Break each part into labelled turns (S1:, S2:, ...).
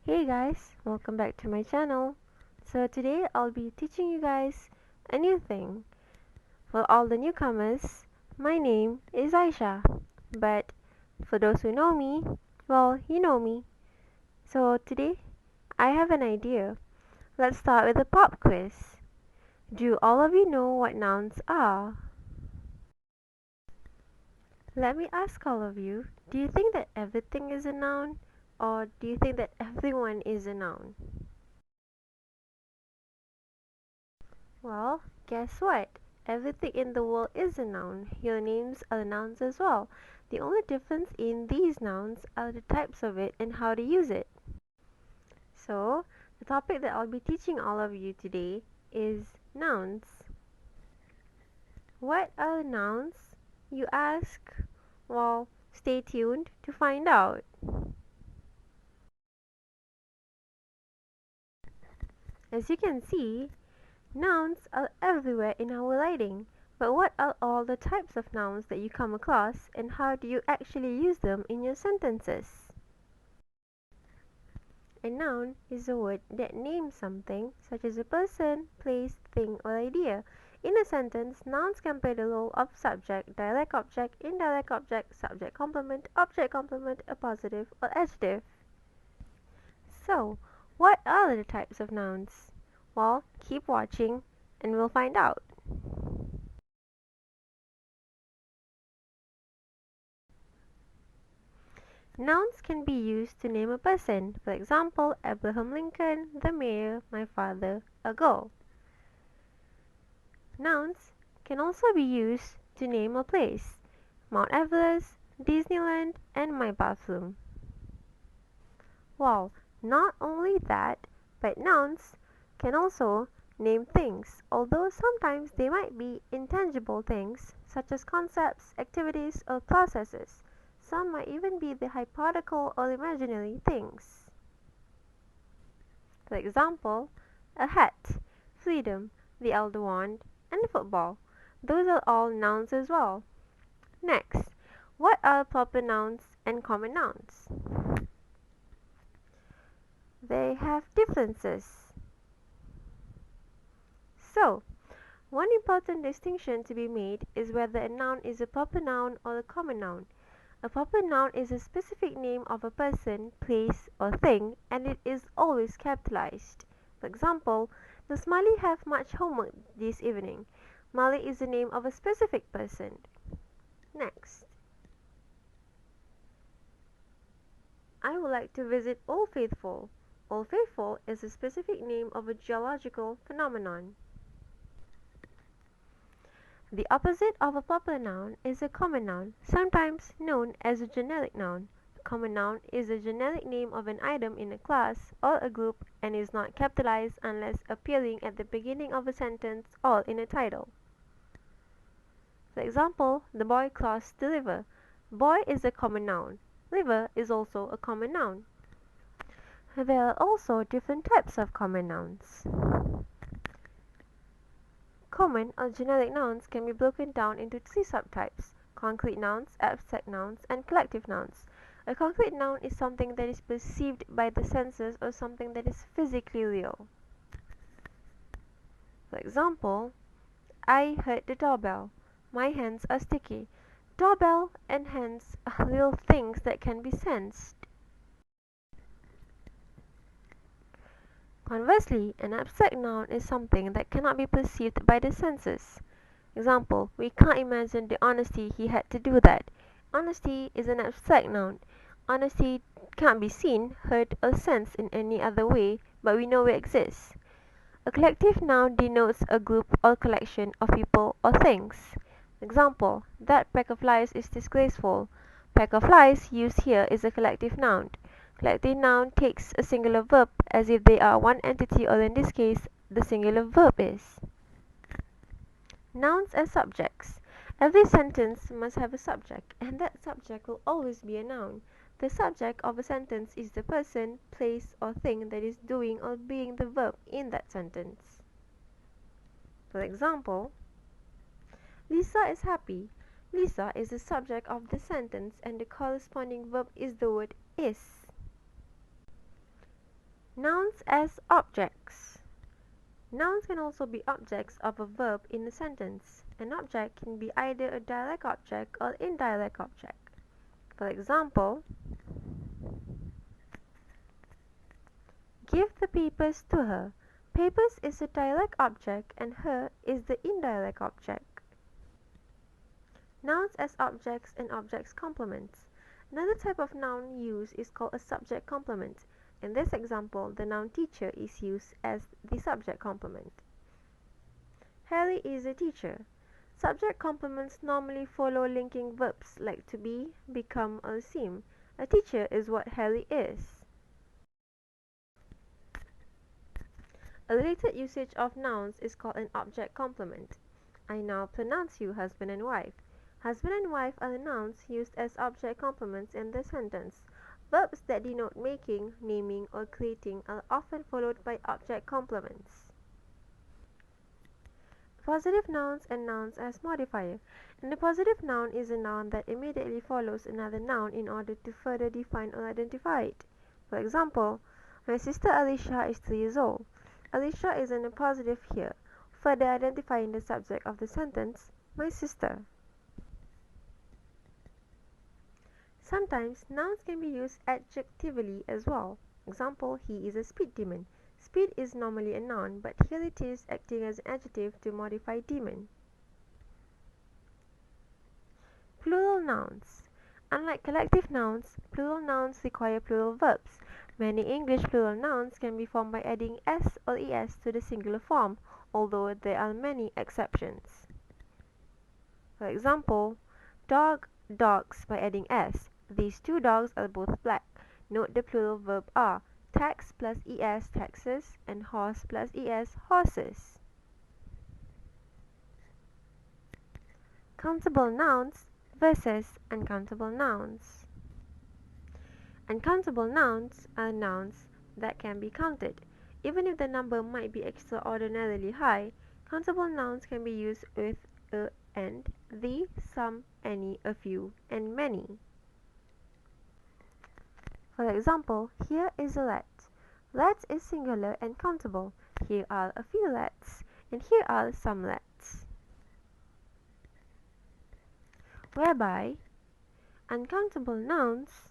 S1: Hey guys, welcome back to my channel. So today I'll be teaching you guys a new thing. For all the newcomers, my name is Aisha. But for those who know me, well, you know me. So today I have an idea. Let's start with a pop quiz. Do all of you know what nouns are? Let me ask all of you, do you think that everything is a noun? Or do you think that everyone is a noun? Well, guess what? Everything in the world is a noun. Your names are nouns as well. The only difference in these nouns are the types of it and how to use it. So, the topic that I'll be teaching all of you today is nouns. What are nouns? You ask? Well, stay tuned to find out. As you can see, nouns are everywhere in our writing, but what are all the types of nouns that you come across and how do you actually use them in your sentences? A noun is a word that names something, such as a person, place, thing, or idea. In a sentence, nouns can play the role of subject, direct object, indirect object, subject complement, appositive, or adjective. So, what are the types of nouns? Well, keep watching and we'll find out. Nouns can be used to name a person. For example, Abraham Lincoln, the mayor, my father, a girl. Nouns can also be used to name a place. Mount Everest, Disneyland, and my bathroom. Well, not only that, but nouns can also name things, although sometimes they might be intangible things, such as concepts, activities, or processes. Some might even be the hypothetical or imaginary things. For example, a hat, freedom, the elder wand, and football. Those are all nouns as well. Next, what are proper nouns and common nouns? They have differences. So, one important distinction to be made is whether a noun is a proper noun or a common noun. A proper noun is a specific name of a person, place, or thing, and it is always capitalized. For example, does Mali have much homework this evening? Mali is the name of a specific person. Next, I would like to visit Old Faithful. Old Faithful is a specific name of a geological phenomenon. The opposite of a proper noun is a common noun, sometimes known as a generic noun. A common noun is a generic name of an item in a class or a group and is not capitalized unless appearing at the beginning of a sentence or in a title. For example, the boy crossed the river. Boy is a common noun. River is also a common noun. There are also different types of common nouns. Common or generic nouns can be broken down into three subtypes: concrete nouns, abstract nouns, and collective nouns. A concrete noun is something that is perceived by the senses or something that is physically real. For example, I heard the doorbell. My hands are sticky. Doorbell and hands are real things that can be sensed. Conversely, an abstract noun is something that cannot be perceived by the senses. Example, we can't imagine the honesty he had to do that. Honesty is an abstract noun. Honesty can't be seen, heard, or sensed in any other way, but we know it exists. A collective noun denotes a group or collection of people or things. Example, that pack of lies is disgraceful. Pack of lies used here is a collective noun. Collective noun takes a singular verb as if they are one entity, or in this case, the singular verb is. Nouns as subjects. Every sentence must have a subject, and that subject will always be a noun. The subject of a sentence is the person, place, or thing that is doing or being the verb in that sentence. For example, Lisa is happy. Lisa is the subject of the sentence, and the corresponding verb is the word is. Nouns as objects. Nouns can also be objects of a verb in a sentence. An object can be either a direct object or indirect object. For example, give the papers to her. Papers is a direct object and her is the indirect object. Nouns as objects and objects complements. Another type of noun used is called a subject complement. In this example, the noun teacher is used as the subject complement. Harry is a teacher. Subject complements normally follow linking verbs like to be, become, or seem. A teacher is what Harry is. A related usage of nouns is called an object complement. I now pronounce you husband and wife. Husband and wife are nouns used as object complements in the sentence. Verbs that denote making, naming, or creating are often followed by object complements. Positive nouns and nouns as modifier. And a positive noun is a noun that immediately follows another noun in order to further define or identify it. For example, my sister Alicia is 3 years old. Alicia is in a positive here, further identifying the subject of the sentence, my sister. Sometimes nouns can be used adjectively as well. Example, he is a speed demon. Speed is normally a noun, but here it is acting as an adjective to modify demon. Plural nouns. Unlike collective nouns, plural nouns require plural verbs. Many English plural nouns can be formed by adding s or es to the singular form, although there are many exceptions. For example, dog, dogs by adding s. These two dogs are both black. Note the plural verb are tax plus es, taxes, and horse plus es, horses. Countable nouns versus uncountable nouns. Uncountable nouns are nouns that can be counted. Even if the number might be extraordinarily high, countable nouns can be used with a and, the, some, any, a few, and many. For example, here is a let. Let is singular and countable. Here are a few lets, and here are some lets. Whereby, uncountable nouns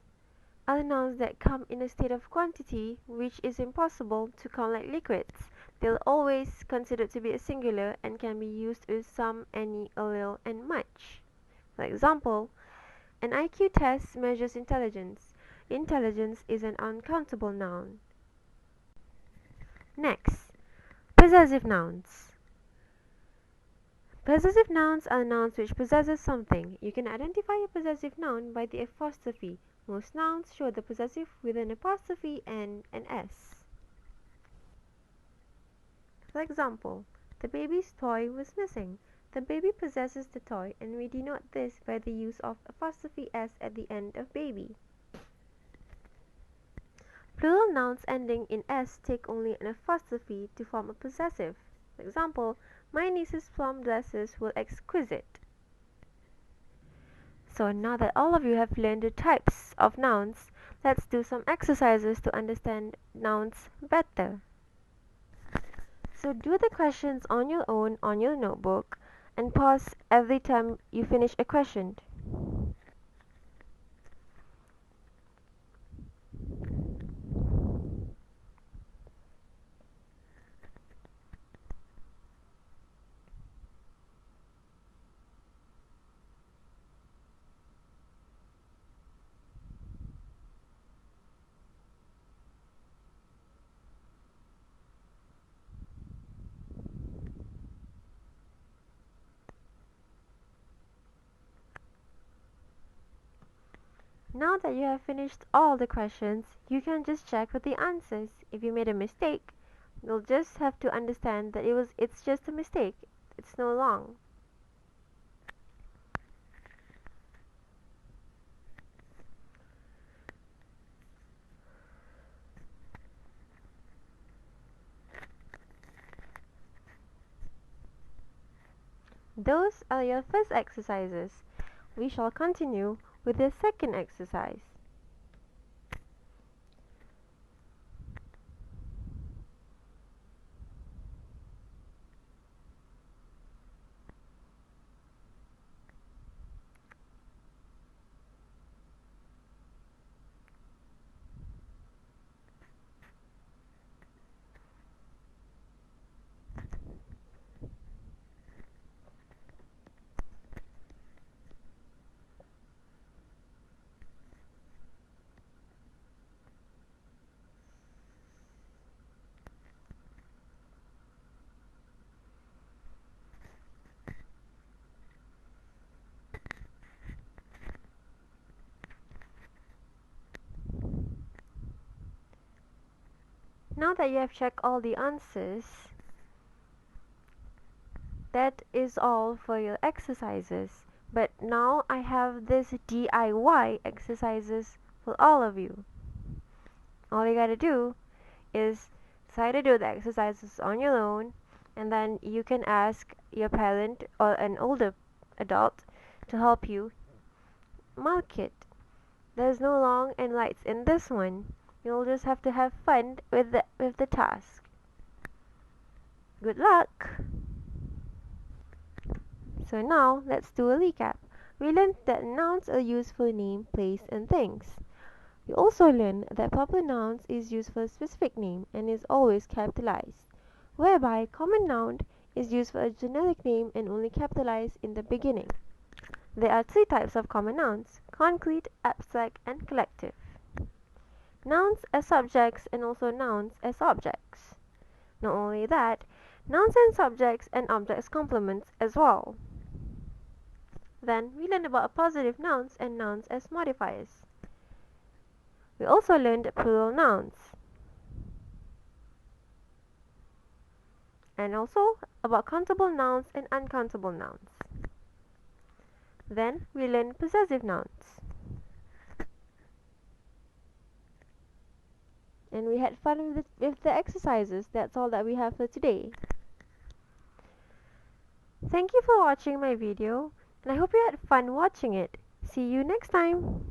S1: are nouns that come in a state of quantity which is impossible to count like liquids. They're always considered to be a singular and can be used with some, any, a little, and much. For example, an IQ test measures intelligence. Intelligence is an uncountable noun. Next, possessive nouns. Possessive nouns are nouns which possesses something. You can identify a possessive noun by the apostrophe. Most nouns show the possessive with an apostrophe and an S. For example, the baby's toy was missing. The baby possesses the toy, and we denote this by the use of apostrophe S at the end of baby. Plural nouns ending in S take only an apostrophe to form a possessive. For example, my niece's plum dresses were exquisite. So now that all of you have learned the types of nouns, let's do some exercises to understand nouns better. So do the questions on your own on your notebook and pause every time you finish a question. Now that you have finished all the questions, you can just check with the answers. If you made a mistake, you'll just have to understand that it's just a mistake. It's no wrong. Those are your first exercises. We shall continue with the second exercise. Now that you have checked all the answers, that is all for your exercises. But now I have this DIY exercises for all of you. All you gotta do is try to do the exercises on your own, and then you can ask your parent or an older adult to help you mark it. There's no long and rights in this one. You'll just have to have fun with the task. Good luck! So now let's do a recap. We learned that nouns are used for name, place, and things. We also learned that proper nouns is used for a specific name and is always capitalized, whereby common noun is used for a generic name and only capitalized in the beginning. There are three types of common nouns: concrete, abstract, and collective. Nouns as subjects and also nouns as objects. Not only that, nouns and subjects and objects complements as well. Then we learned about positive nouns and nouns as modifiers. We also learned plural nouns. And also about countable nouns and uncountable nouns. Then we learned possessive nouns. And we had fun with the exercises. That's all that we have for today. Thank you for watching my video, and I hope you had fun watching it. See you next time!